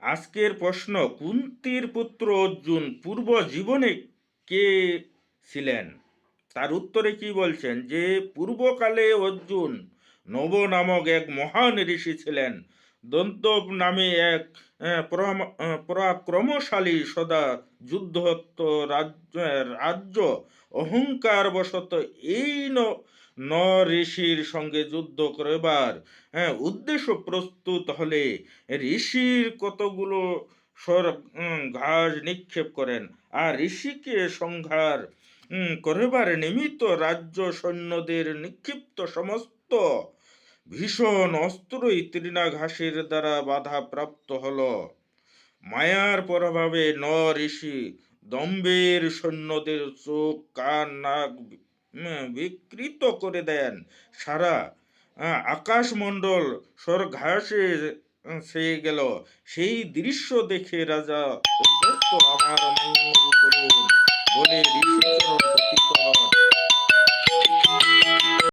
আজকের প্রশ্ন, কুন্তির পুত্র অর্জুন পূর্ব জীবনে কে ছিলেন? তার উত্তরে কি বলছেন যে পূর্বকালে অর্জুন নব নামক এক মহান ঋষি ছিলেন। দন্তব নামে এক পরাক্রমশালী সদা যুদ্ধত্ব রাজ্য অহংকার বশত এই ন ঋষির সঙ্গে যুদ্ধ করবার উদ্দেশ্য প্রস্তুত হলে ঋষির কতগুলো স্বর ঘাস নিক্ষেপ করেন, আর ঋষিকে সংহার করবার নিমিত্ত রাজ্য সৈন্যদের নিক্ষিপ্ত সমস্ত ভীষণ অস্ত্রই তৃণাঘাসের দ্বারা বাধা প্রাপ্ত হল। মায়ার প্রভাবে ঋষি দম্ভের সৈন্যদের চোখ কান নাক বিকৃত করে দেন। সারা আকাশমণ্ডল স্বর্ঘাসে ছেয়ে গেল। সেই দৃশ্য দেখে রাজা উদ্ধত আমার মঙ্গল